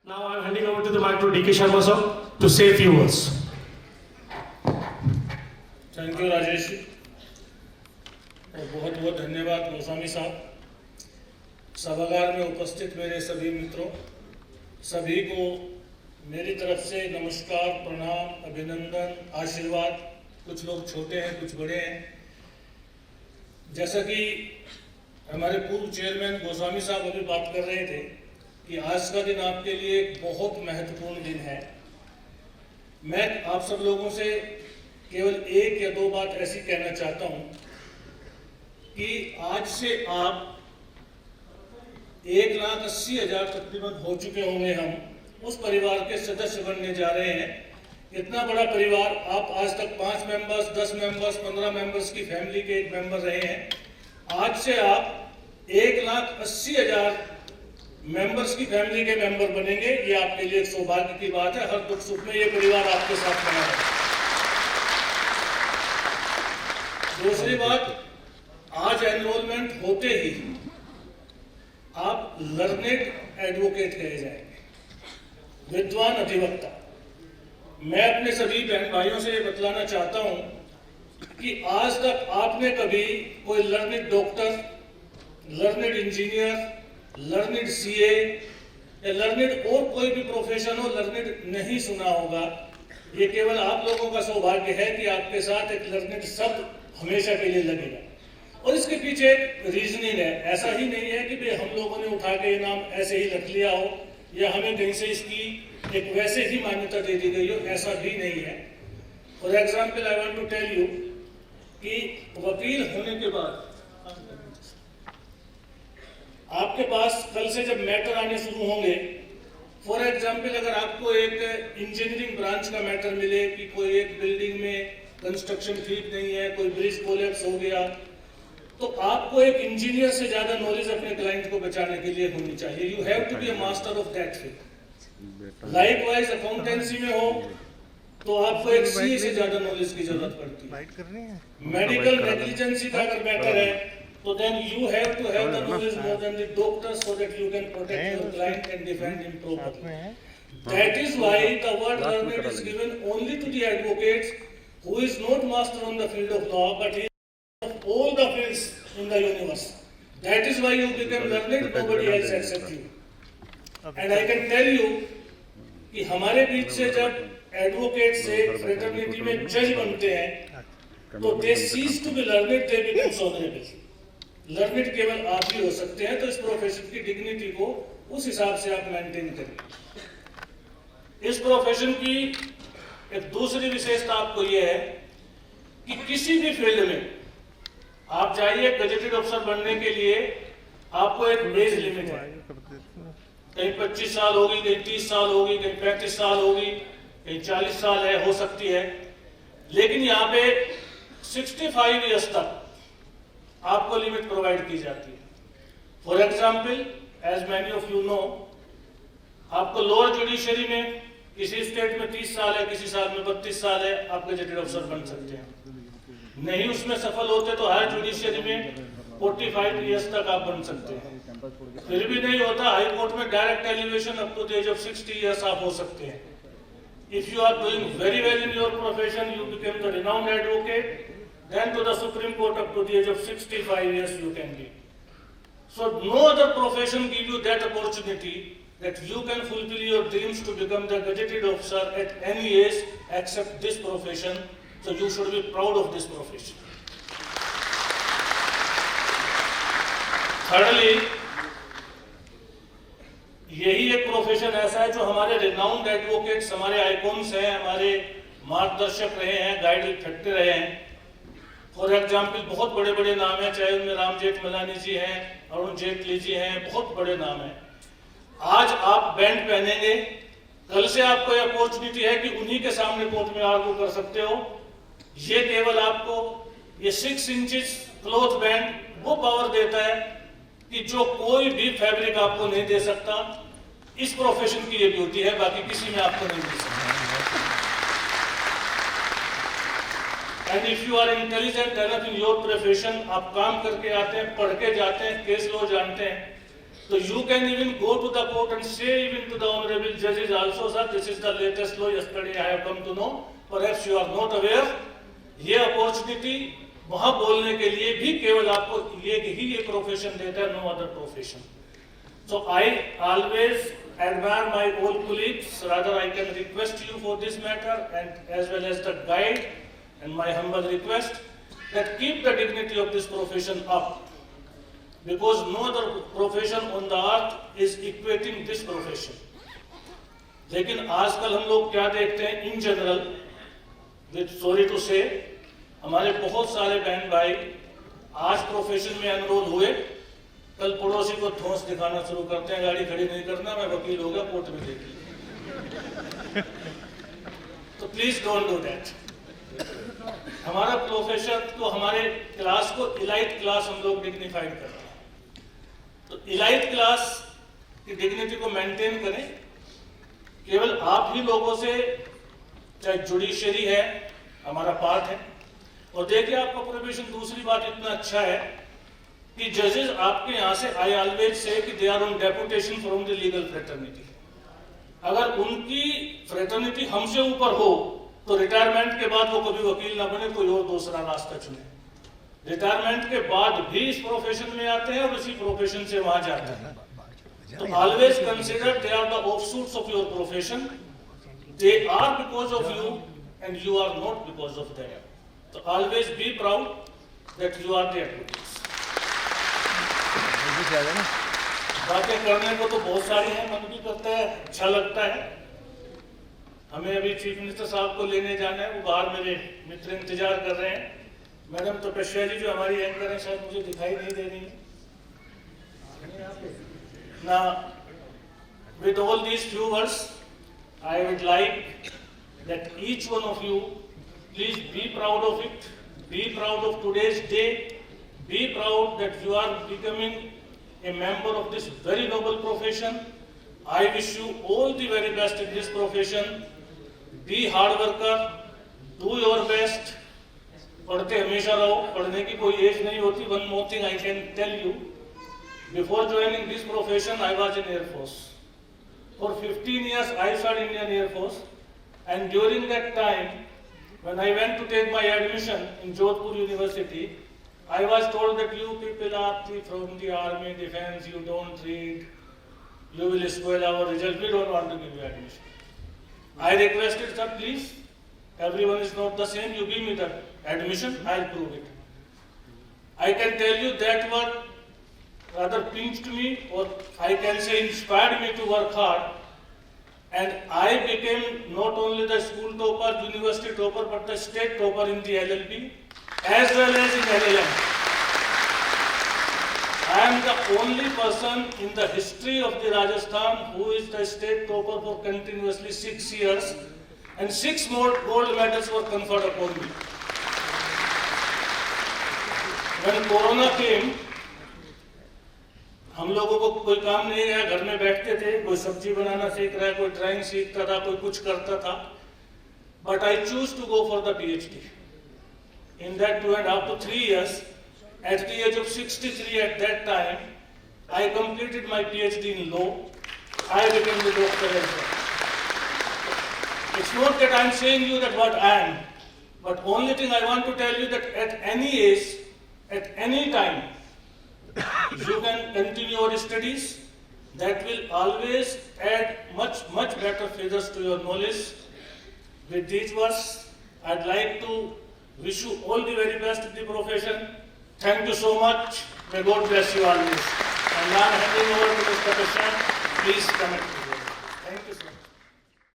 Now I am handing over to the mic to D.K. Sharma sir to say a few words. Thank you Rajesh ji और बहुत बहुत धन्यवाद गोस्वामी साहब। सभागार में उपस्थित मेरे सभी मित्रों, सभी को मेरी तरफ से नमस्कार, प्रणाम, अभिनंदन, आशीर्वाद। कुछ लोग छोटे हैं, कुछ बड़े हैं। जैसा कि हमारे पूर्व चेयरमैन गोस्वामी साहब अभी बात कर रहे थे कि आज का दिन आपके लिए एक बहुत महत्वपूर्ण दिन है। मैं आप सब लोगों से केवल एक या दो बात ऐसी कहना चाहता हूं कि आज से आप 1,80,000 तकरीबन हो चुके होंगे। हम उस परिवार के सदस्य बनने जा रहे हैं। इतना बड़ा परिवार, आप आज तक 5 मेंबर्स, 10 मेंबर्स, 15 मेंबर्स की फैमिली के एक मेंबर रहे हैं। आज से आप 1,80,000 मेंबर्स की फैमिली के मेंबर बनेंगे। ये आपके लिए एक सौभाग्य की बात है। हर दुख सुख में ये परिवार आपके साथ खड़ा है। दूसरी बात, आज एनरोलमेंट होते ही आप लर्नेड एडवोकेट कहे जाएंगे, विद्वान अधिवक्ता। मैं अपने सभी बहन भाइयों से ये बतलाना चाहता हूं कि आज तक आपने कभी कोई learned doctor, learned engineer, learned CA या लर्नेड और कोई भी प्रोफेशन हो, लर्नेड नहीं सुना होगा। ये केवल आप लोगों का सौभाग्य है कि आपके साथ एक लर्नेड शब्द हमेशा के लिए लगेगा। और इसके पीछे एक रीजनिंग है। ऐसा ही नहीं है कि भाई हम लोगों ने उठा के ये नाम ऐसे ही रख लिया हो या हमें कहीं से इसकी एक वैसे ही मान्यता दे दी गई हो, ऐसा भी नहीं है। For example, I want to tell you कि वकील होने के बाद आपके पास कल से जब मैटर आने शुरू होंगे, फॉर एग्जाम्पल अगर आपको एक इंजीनियरिंग ब्रांच का मैटर मिले कि कोई एक बिल्डिंग में कंस्ट्रक्शन ठीक नहीं है, कोई ब्रिज कोलैप्स हो गया, तो आपको एक इंजीनियर से ज्यादा नॉलेज अपने क्लाइंट को बचाने के लिए होनी चाहिए। You have to be a master of that field. Likewise accountancy में हो तो आपको एक सीए से ज्यादा नॉलेज की जरूरत पड़ती है। मेडिकल नेग्लिजेंसी का अगर मैटर है तो then you have to have the knowledge more than the doctor so that you can protect your client and defend him properly. That is why the word learned is given only to the advocates who is not master on the field of law but he is of all the fields in the universe. That is why you become learned, nobody else except you. And I can tell you कि हमारे बीच से जब advocate से fraternity में जज बनते हैं तो they cease to be learned, they become honorable. Learned केवल आप ही हो सकते हैं। तो इस प्रोफेशन की डिग्निटी को उस हिसाब से आप मेंटेन करें। इस प्रोफेशन की एक दूसरी विशेषता आपको यह है कि किसी भी फील्ड में आप जाइए, गजेटेड अफसर बनने के लिए आपको एक एज लिमिट है। कहीं 25 साल होगी, कहीं 30 साल होगी, कहीं 35 साल होगी, कहीं 40 साल है, हो सकती है। लेकिन यहाँ पे 65 ईयर्स तक आपको लिमिट प्रोवाइड की जाती है। For example, as many of you know, आपको लोअर जुडिशरी में किसी स्टेट में 30 साल है, किसी साल में 32 साल है, आप गजेटेड अफसर बन सकते हैं। नहीं उसमें सफल होते तो हायर जुडिशरी में 45 ईयर्स तक आप बन सकते हैं। फिर भी नहीं होता, हाई कोर्ट में direct elevation up to the age of 60 years आप हो सकते हैं। If you are doing very well in your profession, you become the renowned advocate, then to the Supreme Court up to the age of 65 years you can be. So no other profession give you that opportunity that you can fulfill your dreams to become the gazetted officer at any age except this profession. So you should be proud of this profession. Thirdly, यही एक profession ऐसा है जो हमारे renowned advocates, हमारे icons हैं, हमारे मार्गदर्शक रहे हैं, गाइड करते रहे हैं। फॉर एग्जाम्पल, बहुत बड़े बड़े नाम हैं, चाहे उनमें राम जेठमलानी जी हैं, अरुण जेटली जी हैं, बहुत बड़े नाम हैं। आज आप बैंड पहनेंगे, कल से आपको यह अपॉर्चुनिटी है कि उन्हीं के सामने कोर्ट में आर्ग्यू कर सकते हो। ये केवल आपको ये 6 इंचेस क्लॉथ बैंड वो पावर देता है कि जो कोई भी फैब्रिक आपको नहीं दे सकता। इस प्रोफेशन की ये ब्यूटी है, बाकी किसी में आपको नहीं दे सकता। And if you are intelligent enough in your profession, आप काम करके आते हैं, पढ़ के जाते हैं, केस लॉ जानते हैं, So you can even go to the court and say even to the honorable judges also, sir, this is the latest law, yesterday I have come to know, perhaps you are not aware. ये opportunity वहां बोलने के लिए भी केवल आपको ये profession देता है, no other profession. So I always admire my old colleagues, rather I can request you for this matter and as well as the guide and my humble request that keep the dignity of this profession up, because no other profession on the earth is equating this profession. लेकिन आजकल हम लोग क्या देखते हैं, in general, with sorry to say, हमारे बहुत सारे बहन भाई आज प्रोफेशन में एनरोल हुए, कल पड़ोसी को ठोस दिखाना शुरू करते हैं, गाड़ी खड़ी नहीं करना, मैं वकील हो गया, कोर्ट में देख लीजिए. तो प्लीज डोंट डू दैट. हमारा प्रोफेशन को, हमारे क्लास को इलाइट क्लास हम लोग डिग्निफाइड कर रहे हैं. तो इलाइट क्लास की डिग्निटी को मेंटेन करें. केवल आप ही लोगों से, चाहे जुडिशरी है हमारा पार्ट है, और देखिए आपका प्रोफेशन, दूसरी बात इतना अच्छा है कि जजेस आपके यहाँ से, आई ऑलवेज से कि they are on deputation from the legal fraternity. अगर उनकी फ्रेटर्निटी हमसे ऊपर हो तो रिटायरमेंट के बाद वो कभी वकील ना बने, कोई और दूसरा रास्ता चुने. रिटायरमेंट के बाद भी इस प्रोफेशन में आते हैं और इसी प्रोफेशन से वहां जाते हैं. तो always consider they are the offshoots of your profession. They are because of you and you are not because of them. तो always be proud that you are there. बातें करने को तो बहुत सारी हैं, मन भी करता है, अच्छा लगता है. हमें अभी चीफ मिनिस्टर साहब को लेने जाना है, वो बाहर मेरे मित्र इंतजार कर रहे हैं. मैडम तपस्या जी जो हमारी एंकर है, शायद मुझे दिखाई नहीं दे रही है ना. With all these few words I would like that each one of you please be proud of it, be proud of today's day, be proud that you are becoming a member of this very noble profession. I wish you all the very best in this profession. Be hard worker, do your best. पढ़ते हमेशा रहो, पढ़ने की कोई as नहीं होती. One more thing I can tell you, before joining this profession I was in Air Force. For 15 years I served in Indian Air Force, and during that time when I went to take my admission in Jodhpur University, I was told that you people are from the army, defense, you don't read, you will spoil our result, we don't want to give you admission. I requested, sir, please, everyone is not the same, you give me the admission, I'll prove it. I can tell you that what rather pinched me, or I can say inspired me to work hard, and I became not only the school topper, university topper, but the state topper in the LLB, as well as in LLM. I am the only person in the history of the Rajasthan who is the state topper for continuously 6 years, and 6 more gold medals were conferred upon me. When Corona came, हम लोगों को कोई काम नहीं रहा, घर में बैठते थे, कोई सब्जी बनाना सीख रहा है, कोई ड्राइंग सीखता था, कोई कुछ करता था. But I choose to go for the PhD. In that 2.5 to 3 years, at the age of 63 at that time, I completed my PhD in law. I became the doctor as well. It's not that I'm saying you that what I am, but only thing I want to tell you that at any age, at any time, you can continue your studies. That will always add much better feathers to your knowledge. With these words, I'd like to wish you all the very best in the profession. Thank you so much. May God bless you always. And now I'm handing over to Mr. Kashan. Please come and